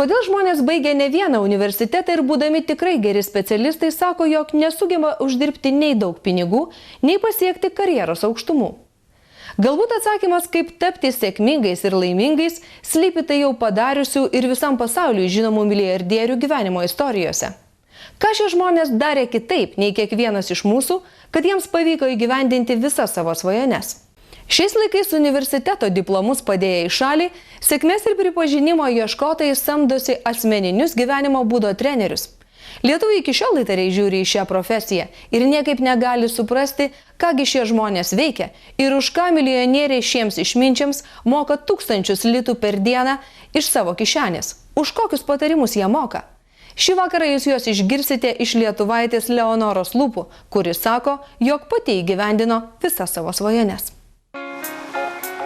Kodėl žmonės baigia ne vieną universitetą ir būdami tikrai geri specialistai sako, jog nesugeba uždirbti nei daug pinigų, nei pasiekti karjeros aukštumų? Galbūt atsakymas, kaip tapti sėkmingais ir laimingais, slypi tai jau padariusių ir visam pasauliui žinomų milijardierių gyvenimo istorijose. Ką šie žmonės darė kitaip nei kiekvienas iš mūsų, kad jiems pavyko įgyvendinti visas savo svajones? Šiais laikais universiteto diplomus padėję į šalį, sėkmės ir pripažinimo ieškotojai samdosi asmeninius gyvenimo būdo trenerius. Lietuviai iki šiol įtariai žiūri į šią profesiją ir niekaip negali suprasti, kągi šie žmonės veikia ir už ką milijonieriai šiems išminčiams moka tūkstančius litų per dieną iš savo kišenės. Už kokius patarimus jie moka? Šį vakarą jūs juos išgirsite iš lietuvaitės Leonoros lūpų, kuris sako, jog pati įgyvendino visas savo svajones.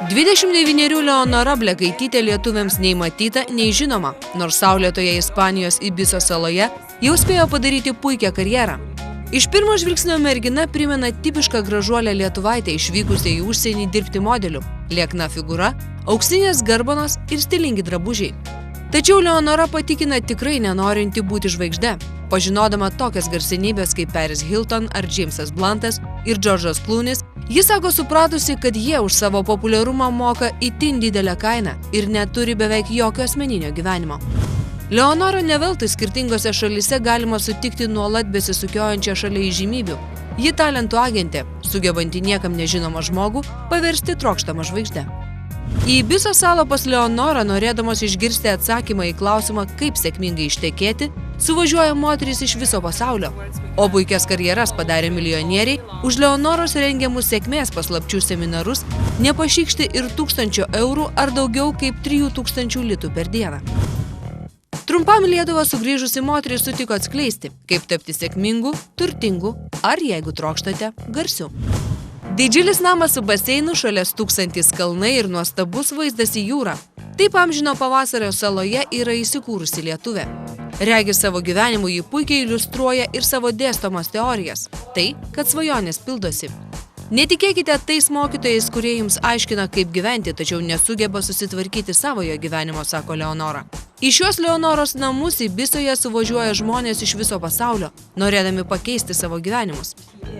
29 Leonora Blekaitytė lietuviams nei matyta, nei žinoma, nors saulėtoje Ispanijos Ibiso saloje jau spėjo padaryti puikią karjerą. Iš pirmo žvilgsnio mergina primena tipišką gražuolę lietuvaitę išvykusią į užsienį dirbti modeliu, liekna figūra, auksinės garbanos ir stilingi drabužiai. Tačiau Leonora patikina tikrai nenorinti būti žvaigžde. Pažinodama tokias garsenybės kaip Paris Hilton ar Jamesas Bluntas ir George'as Clooney's, ji sako supratusi, kad jie už savo populiarumą moka itin didelę kainą ir neturi beveik jokio asmeninio gyvenimo. Leonora ne veltui skirtingose šalyse galima sutikti nuolat besisukiojančią šalia įžymybių. Ji talentų agentė, sugebanti niekam nežinomą žmogų paversti trokštamą žvaigždę. Į Ibiso salą pas Leonorą, norėdamos išgirsti atsakymą į klausimą, kaip sėkmingai ištekėti, suvažiuoja moterys iš viso pasaulio. O puikias karjeras padarė milijonieriai, už Leonoros rengiamus sėkmės paslapčių seminarus nepašykšti ir 1000 eurų ar daugiau kaip 3000 litų per dieną. Trumpam Lietuvą sugrįžusi moteris sutiko atskleisti, kaip tapti sėkmingu, turtingu ar, jeigu trokštate, garsiu. Didžiulis namas su baseinu, šalia stūksantys kalnai ir nuostabus vaizdas į jūrą. Taip amžino pavasario saloje yra įsikūrusi lietuvė. Regis savo gyvenimu ji puikiai iliustruoja ir savo dėstomas teorijas. Tai, kad svajonės pildosi. Netikėkite tais mokytojais, kurie jums aiškina, kaip gyventi, tačiau nesugeba susitvarkyti savojo gyvenimo, sako Leonora. Į šios Leonoros namus Ibisoje suvažiuoja žmonės iš viso pasaulio, norėdami pakeisti savo gyvenimus.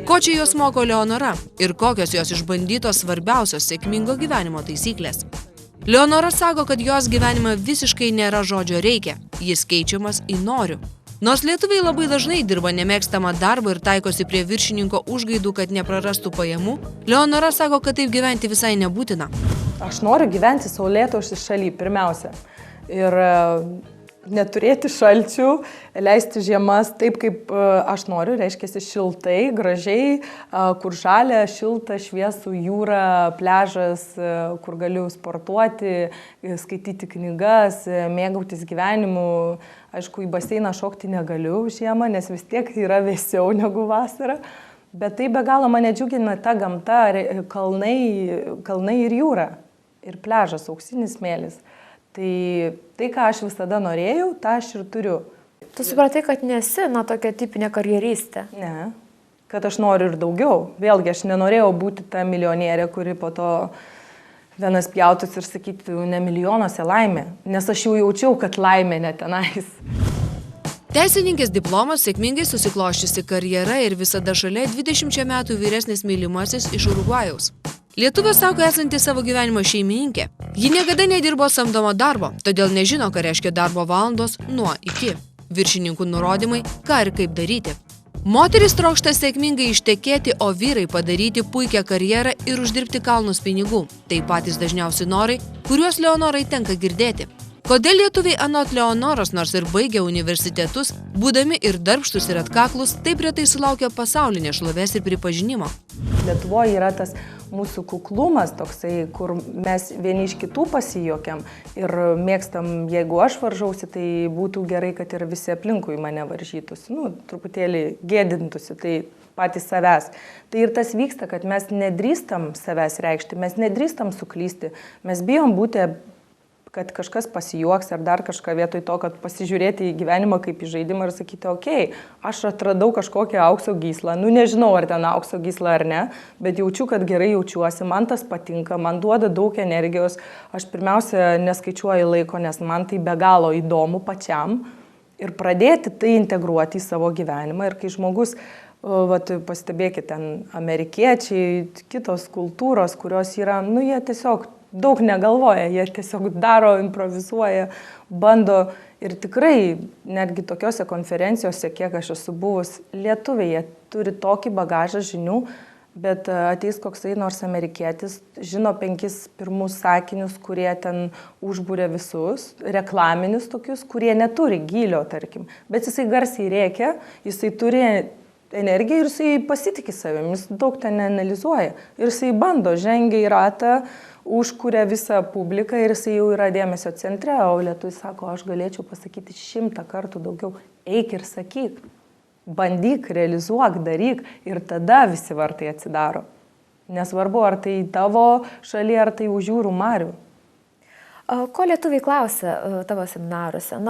Ko čia jos moko Leonora ir kokios jos išbandytos svarbiausios sėkmingo gyvenimo taisyklės? Leonora sako, kad jos gyvenime visiškai nėra žodžio reikia, jis keičiamas į noriu. Nors lietuviai labai dažnai dirba nemėgstamą darbą ir taikosi prie viršininko užgaidų, kad neprarastų pajamų, Leonora sako, kad taip gyventi visai nebūtina. Aš noriu gyventi saulėtaušis šaly pirmiausia. Ir neturėti šalčių, leisti žiemas taip, kaip aš noriu, reiškia šiltai, gražiai, kur žalia, šilta, šviesų, jūra, pležas, kur galiu sportuoti, skaityti knygas, mėgautis gyvenimu. Aišku, į baseiną šokti negaliu žiemą, nes vis tiek yra vėsiau negu vasara. Bet tai be galo mane džiugina ta gamta, kalnai ir jūra, ir pležas, auksinis smėlis. Tai, ką aš visada norėjau, tą aš ir turiu. Tu supratai, kad nesi, tokia tipinė karjeristė? Ne, kad aš noriu ir daugiau. Vėlgi, aš nenorėjau būti ta milionierė, kuri po to vienas pjautus ir sakytų, ne milijonuose laimė, nes aš jau jaučiau, kad laimė ne tenais. Teisininkės diplomas, sėkmingai susikloščiusi karjera ir visada šalia 20 metų vyresnis mylimasis iš Urugvajaus. Lietuvė sako esanti savo gyvenimo šeimininkė. Ji niekada nedirbo samdomo darbo, todėl nežino, ką reiškia darbo valandos nuo iki. Viršininkų nurodymai, ką ir kaip daryti. Moteris trokšta sėkmingai ištekėti, o vyrai padaryti puikią karjerą ir uždirbti kalnus pinigų. Tai patys dažniausi norai, kuriuos Leonorai tenka girdėti. Kodėl lietuviai anot Leonoros, nors ir baigė universitetus, būdami ir darbštus ir atkaklus, taip retai sulaukia pasaulinės šlovės ir pripažinimo? Lietuvoje yra tas mūsų kuklumas toksai, kur mes vieni iš kitų pasijuokiam ir mėgstam, jeigu aš varžausi, tai būtų gerai, kad ir visi aplinkui mane varžytųsi, truputėlį gėdintųsi, tai patys savęs. Tai ir tas vyksta, kad mes nedrįstam savęs reikšti, mes nedrįstam suklysti, mes bijom būti kad kažkas pasijuoks ar dar kažką vietoj to, kad pasižiūrėti į gyvenimą kaip į žaidimą ir sakyti, okei, aš atradau kažkokią aukso gyslą, nežinau ar ten aukso gysla ar ne, bet jaučiu, kad gerai jaučiuosi, man tas patinka, man duoda daug energijos, aš pirmiausia neskaičiuoju laiko, nes man tai be galo įdomu pačiam ir pradėti tai integruoti į savo gyvenimą ir kai žmogus, pastebėkite, ten amerikiečiai, kitos kultūros, kurios yra, jie tiesiog daug negalvoja, jie tiesiog daro, improvizuoja, bando ir tikrai netgi tokiose konferencijose, kiek aš esu buvus, lietuviai, jie turi tokį bagažą žinių, bet ateis koksai nors amerikietis, žino 5 pirmus sakinius, kurie ten užbūrė visus, reklaminius tokius, kurie neturi gylio, tarkim, bet jisai garsiai rėkia, jisai turi energiją ir jisai pasitikė savim, jis daug ten neanalizuoja ir jisai bando, žengia į ratą, užkuria visą publiką ir jisai jau yra dėmesio centre, o lietuvis sako, aš galėčiau pasakyti 100 kartų daugiau, eik ir sakyk, bandyk, realizuok, daryk ir tada visi vartai atsidaro. Nesvarbu, ar tai tavo šalyje, ar tai už jūrų marių. Ko lietuviai klausia tavo seminaruose?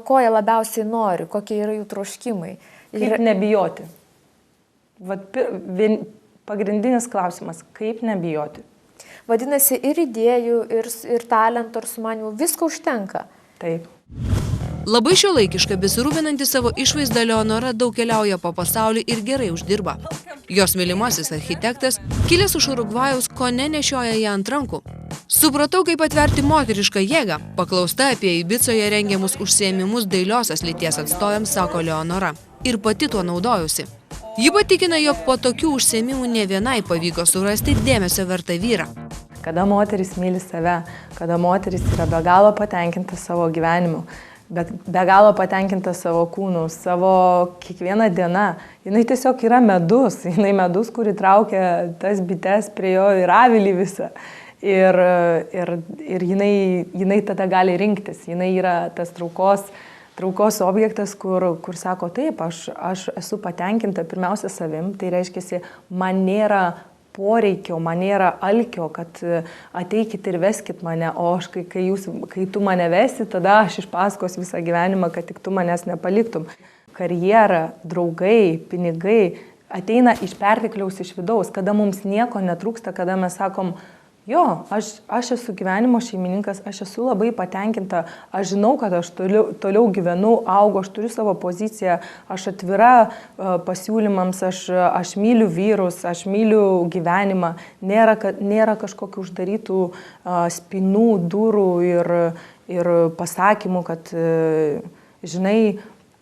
Ko jie labiausiai nori, kokie yra jų troškimai? Kaip nebijoti? Pagrindinis klausimas, kaip nebijoti? Vadinasi, ir idėjų, ir talento, ir sumanimų, visko užtenka. Taip. Labai šiuolaikiška, besirūpinanti savo išvaizdą Leonora daug keliauja po pasaulį ir gerai uždirba. Jos mylimasis architektas, kilęs iš Urugvajaus, kone nešioja ją ant rankų. Supratau, kaip atverti moterišką jėgą. Paklausta apie Ibicoje rengiamus užsiėmimus dailiosios lyties atstovėms, sako Leonora. Ir pati tuo naudojusi. Ji patikina, jog po tokių užsiėmimų ne vienai pavyko surasti dėmesio vertą vyrą. Kada moteris myli save, kada moteris yra be galo patenkinta savo gyvenimu, bet be galo patenkinta savo kūnu, savo kiekvieną dieną, jinai tiesiog yra medus, kuri traukia tas bites prie jo ir avilį visą. Ir jinai tada gali rinktis, jinai yra tas traukos objektas, kur sako, taip, aš esu patenkinta pirmiausia savim, tai reiškia, man nėra poreikio, man nėra alkio, kad ateikit ir veskit mane, o aš, kai tu mane vesi, tada aš išpasakos visą gyvenimą, kad tik tu manęs nepaliktum. Karjera, draugai, pinigai ateina iš pertekliaus, iš vidaus, kada mums nieko netrūksta, kada mes sakom, jo, aš esu gyvenimo šeimininkas, aš esu labai patenkinta, aš žinau, kad aš toliau gyvenu, augu, aš turiu savo poziciją, aš atvira pasiūlymams, aš myliu vyrus, aš myliu gyvenimą, nėra kažkokių uždarytų spynų, durų ir pasakymų, kad, žinai,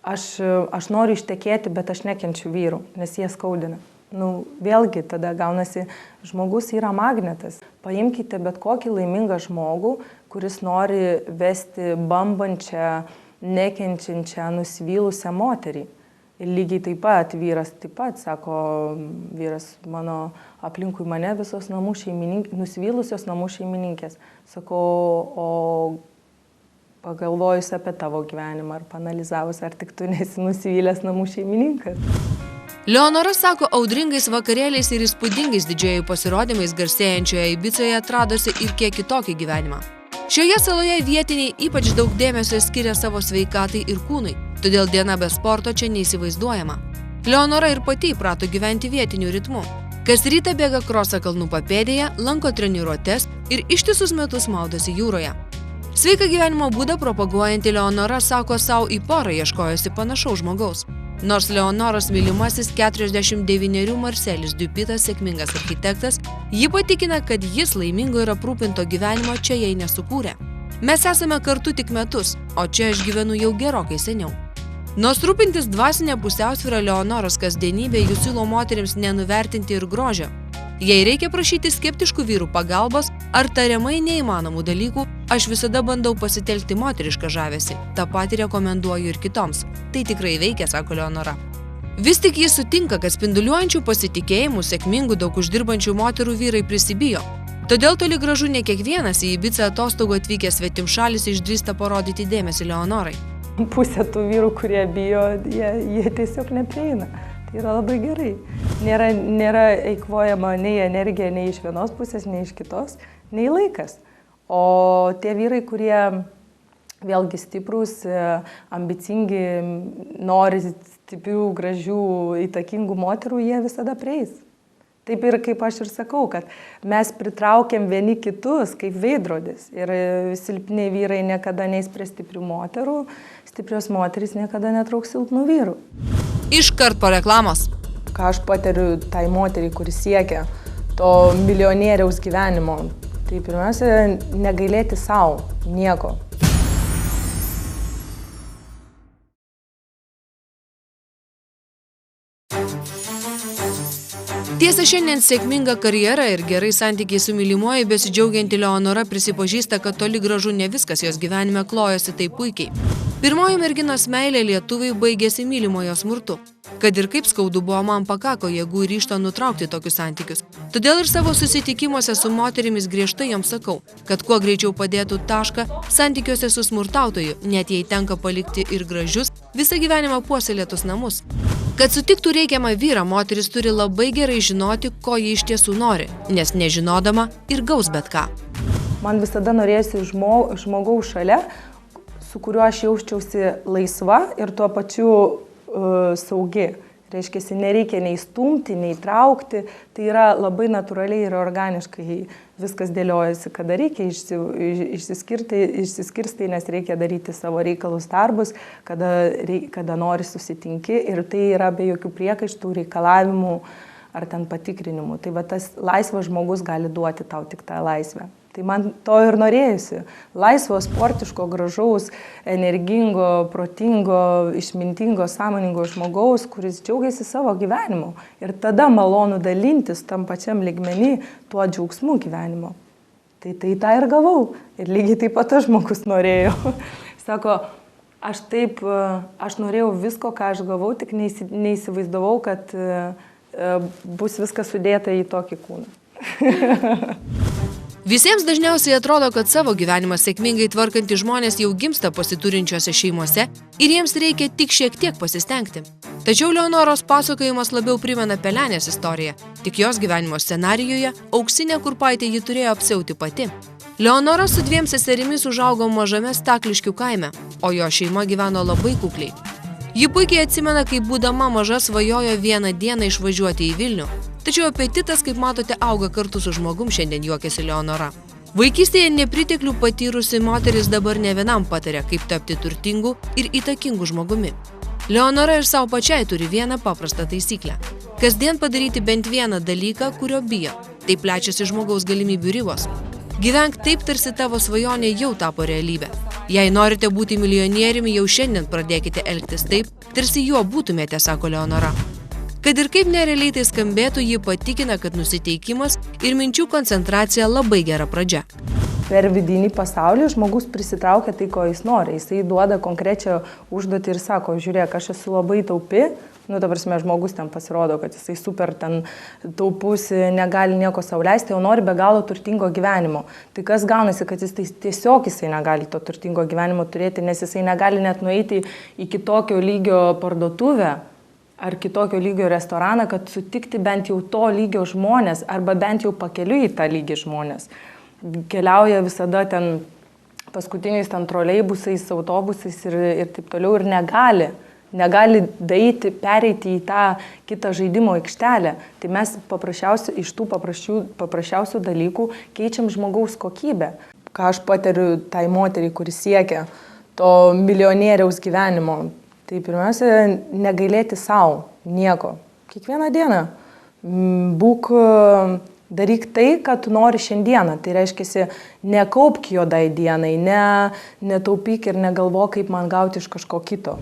aš noriu ištekėti, bet aš nekenčiu vyrų, nes jie skaudina. Vėlgi tada gaunasi, žmogus yra magnetas. Paimkite bet kokį laimingą žmogų, kuris nori vesti bambančią, nekenčiančią, nusivylusią moterį. Ir lygiai taip pat, vyras taip pat, sako vyras mano aplinkui mane visos nusivylusios namų šeimininkės. Sako, o pagalvojus apie tavo gyvenimą ar panalizavus, ar tik tu nesi nusivylęs namų šeimininkas. Leonora sako, audringais vakarėliais ir įspūdingais didžėjų pasirodymais garsėjančioje Ibicoje atradosi ir kiek kitokį gyvenimą. Šioje saloje vietiniai ypač daug dėmesio skiria savo sveikatai ir kūnui, todėl diena be sporto čia neįsivaizduojama. Leonora ir pati įprato gyventi vietiniu ritmu. Kas rytą bėga krosą kalnų papėdėje, lanko treniruotes ir ištisus metus maudosi jūroje. Sveiką gyvenimo būdą propaguojanti Leonora sako, savo į porą ieškojosi panašaus žmogaus. Nors Leonoros mylimasis 49 Marcelis Dupitas sėkmingas architektas, ji patikina, kad jis laimingo ir aprūpinto gyvenimo čia jai nesukūrė. Mes esame kartu tik metus, o čia aš gyvenu jau gerokai seniau. Nors rūpintis dvasinę pusiausvyrą Leonoros kasdienybė jų siūlo moterims nenuvertinti ir grožio. Jei reikia prašyti skeptiškų vyrų pagalbos ar tariamai neįmanomų dalykų, aš visada bandau pasitelkti moterišką žavesį. Ta patį rekomenduoju ir kitoms. Tai tikrai veikia, sako Leonora. Vis tik jis sutinka, kad spinduliuojančių pasitikėjimų, sėkmingų, daug uždirbančių moterų vyrai prisibijo. Todėl toli gražu ne kiekvienas į Ibicą atostogų atvykęs svetimšalis išdrįsta parodyti dėmesį Leonorai. Pusė tų vyrų, kurie bijo, jie tiesiog neprieina. Tai yra labai gerai. Nėra eikvojama nei energija, nei iš vienos pusės, nei iš kitos, nei laikas. O tie vyrai, kurie vėlgi stiprus, ambicingi, nori stiprių, gražių, įtakingų moterų, jie visada prieis. Taip ir kaip aš ir sakau, kad mes pritraukiam vieni kitus kaip veidrodis. Ir silpni vyrai niekada neis prie stiprių moterų, stiprios moterys niekada netrauks silpnų vyrų. Iškart po reklamos. Ką aš patiriu tai moteriai, kuris siekia to milijonieriaus gyvenimo, tai pirmiausia, negailėti savo nieko. Tiesa, šiandien sėkminga karjera ir gerai santykiai su mylimuoju besidžiaugianti Leonora prisipažįsta, kad toli gražu ne viskas jos gyvenime klojosi taip puikiai. Pirmoji merginos meilė lietuviui baigėsi mylimojo smurtu. Kad ir kaip skaudu buvo, man pakako jėgų ir ryžto nutraukti tokius santykius. Todėl ir savo susitikimuose su moterimis griežtai joms sakau, kad kuo greičiau padėtų tašką santykiuose su smurtautoju, net jei tenka palikti ir gražius, visą gyvenimą puoselėtus namus. Kad sutiktų reikiamą vyrą, moteris turi labai gerai žinoti, ko ji iš tiesų nori, nes nežinodama ir gaus bet ką. Man visada norėjusi žmogaus šalia, su kuriuo aš jausčiausi laisva ir tuo pačiu saugi. Reiškia, nereikia nei stumti, nei traukti, tai yra labai natūraliai ir organiškai viskas dėliojasi, kada reikia išsiskirsti, nes reikia daryti savo reikalus darbus, kada nori susitinki ir tai yra be jokių priekaištų, reikalavimų ar ten patikrinimų. Tai va tas laisvas žmogus gali duoti tau tik tą laisvę. Tai man to ir norėjusi. Laisvo, sportiško, gražaus, energingo, protingo, išmintingo, sąmoningo žmogaus, kuris džiaugiasi savo gyvenimu. Ir tada malonu dalintis tam pačiam lygmenį tuo džiaugsmu gyvenimo. Tai tą ir gavau. Ir lygiai taip pat tas žmogus norėjo. Sako, aš norėjau visko, ką aš gavau, tik neįsivaizdavau, kad bus viskas sudėta į tokį kūną. Visiems dažniausiai atrodo, kad savo gyvenimą sėkmingai tvarkantys žmonės jau gimsta pasiturinčiose šeimose ir jiems reikia tik šiek tiek pasistengti. Tačiau Leonoros pasakojimas labiau primena Pelenės istoriją, tik jos gyvenimo scenarijuje auksinę kurpaitę ji turėjo apsiauti pati. Leonora su 2 seserimis užaugo mažame Stakliškių kaime, o jo šeima gyveno labai kukliai. Ji puikiai atsimena, kaip būdama maža svajojo vieną dieną išvažiuoti į Vilnių. Tačiau apetitas, kaip matote, auga kartu su žmogum, šiandien juokiasi Leonora. Vaikystėje nepriteklių patyrusi moteris dabar ne vienam pataria, kaip tapti turtingu ir įtakingu žmogumi. Leonora ir savo pačiai turi vieną paprastą taisyklę. Kasdien padaryti bent vieną dalyką, kurio bijo. Tai plečiasi žmogaus galimybių ribos. Gyvenk taip, tarsi tavo svajonė jau tapo realybė. Jei norite būti milijonieriumi, jau šiandien pradėkite elgtis taip, tarsi juo būtumėte, sako Leonora. Kad ir kaip nerealiai tai skambėtų, ji patikina, kad nusiteikimas ir minčių koncentracija labai gera pradžia. Per vidinį pasaulį žmogus prisitraukia tai, ko jis nori. Jisai duoda konkrečią užduotį ir sako, žiūrėk, aš esu labai taupi. Ta prasme, žmogus ten pasirodo, kad jisai super ten taupus, negali nieko sau leisti, o nori be galo turtingo gyvenimo. Tai kas gaunasi, kad jisai negali to turtingo gyvenimo turėti, nes jisai negali net nueiti į kitokio lygio parduotuvę ar kitokio lygio restoraną, kad sutikti bent jau to lygio žmonės, arba bent jau pakeliui į tą lygį žmonės. Keliauja visada ten paskutiniais ten troleibusais, autobusais ir taip toliau ir negali pereiti į tą kitą žaidimo aikštelę. Tai mes iš tų paprasčiausių dalykų keičiam žmogaus kokybę. Ką aš patiriu tai moteriai, kuris siekia to milijonieriaus gyvenimo, tai pirmiausia, negailėti savo nieko. Kiekvieną dieną daryk tai, ką tu nori šiandieną. Tai reiškia, nekaupk juodai dienai, netaupyk ir negalvok, kaip man gauti iš kažko kito.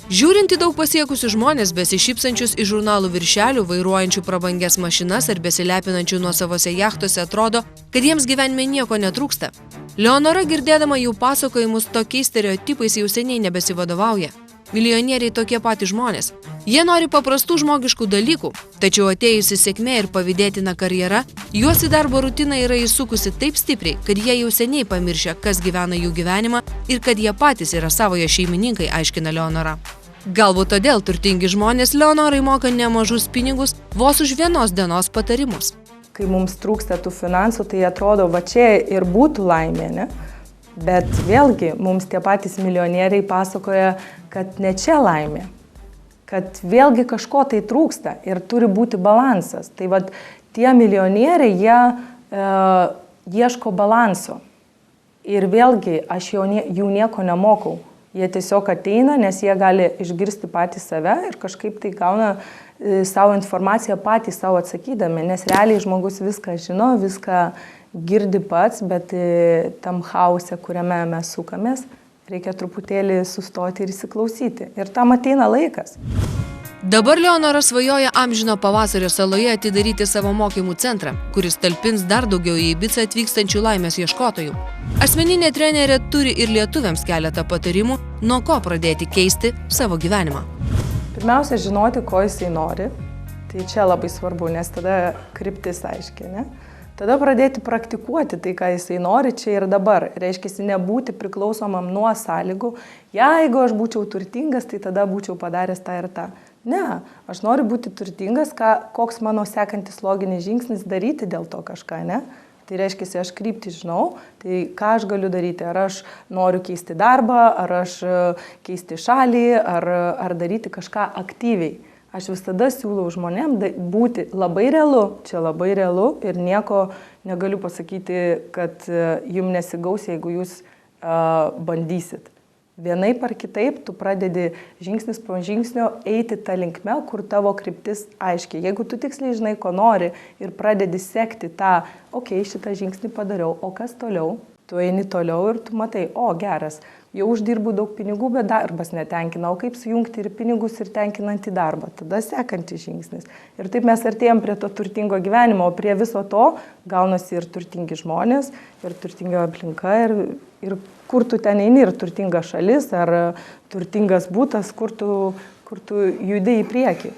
Žiūrint į daug pasiekusių žmonės, besišypsančius iš žurnalų viršelių, vairuojančių prabangias mašinas ar besilepinančių nuosavose jachtose, atrodo, kad jiems gyvenime nieko netrūksta. Leonora, girdėdama jų pasakojimus, tokiais stereotipais jau seniai nebesivadovauja. Milijonieriai tokie patys žmonės. Jie nori paprastų žmogiškų dalykų, tačiau atėjusi sėkmė ir pavydėtina karjera, juos į darbo rutiną yra įsukusi taip stipriai, kad jie jau seniai pamiršę, kas gyvena jų gyvenimą ir kad jie patys yra savojo šeimininkai, aiškina Leonora. Galbūt todėl turtingi žmonės Leonorai moka nemažus pinigus vos už vienos dienos patarimus. kai mums trūksta tų finansų, tai atrodo, va čia ir būtų laimė, ne? Bet vėlgi, mums tie patys milijonieriai pasakoja, kad ne čia laimė, kad vėlgi kažko tai trūksta ir turi būti balansas. Tai va, tie milijonieriai, jie ieško balanso. Ir vėlgi, aš jų nieko nemokau. Jie tiesiog ateina, nes jie gali išgirsti patys save ir kažkaip tai gauna savo informaciją patys savo atsakydami, nes realiai žmogus viską žino, viską girdi pats, bet tam hause, kuriame mes sukamės, reikia truputėlį sustoti ir įsiklausyti. Ir tam ateina laikas. Dabar Leonora svajoja amžino pavasario saloje atidaryti savo mokymų centrą, kuris talpins dar daugiau į Ibicą atvykstančių laimės ieškotojų. Asmeninė trenerė turi ir lietuviams keletą patarimų, nuo ko pradėti keisti savo gyvenimą. Pirmiausia, žinoti, ko jisai nori. Tai čia labai svarbu, nes tada kryptis aiškiai, ne? Tada pradėti praktikuoti tai, ką jisai nori čia ir dabar. Reiškia, nebūti priklausomam nuo sąlygų. Jeigu aš būčiau turtingas, tai tada būčiau padaręs tą ir tą. Ne, aš noriu būti turtingas, koks mano sekantis loginis žingsnis daryti dėl to kažką, ne? Tai reiškia, aš kryptį žinau, tai ką aš galiu daryti, ar aš noriu keisti darbą, ar aš keisti šalį, ar daryti kažką aktyviai. Aš visada siūlau žmonėm būti labai realu, čia labai realu ir nieko negaliu pasakyti, kad jums nesigaus, jeigu jūs bandysit. Vienaip ar kitaip tu pradedi žingsnis po žingsnio eiti tą linkme, kur tavo kryptis aiškiai. Jeigu tu tiksliai žinai, ko nori ir pradedi sekti tą, šitą žingsnį padariau, o kas toliau? Tu eini toliau ir tu matai, geras, jau uždirbu daug pinigų, bet darbas netenkina, o kaip sujungti ir pinigus ir tenkinantį darbą? Tada sekantis žingsnis. Ir taip mes artėjom prie to turtingo gyvenimo, o prie viso to gaunasi ir turtingi žmonės, ir turtinga aplinka, ir kur tu ten eini, ir turtinga šalis, ar turtingas būtas, kur tu judi į priekį.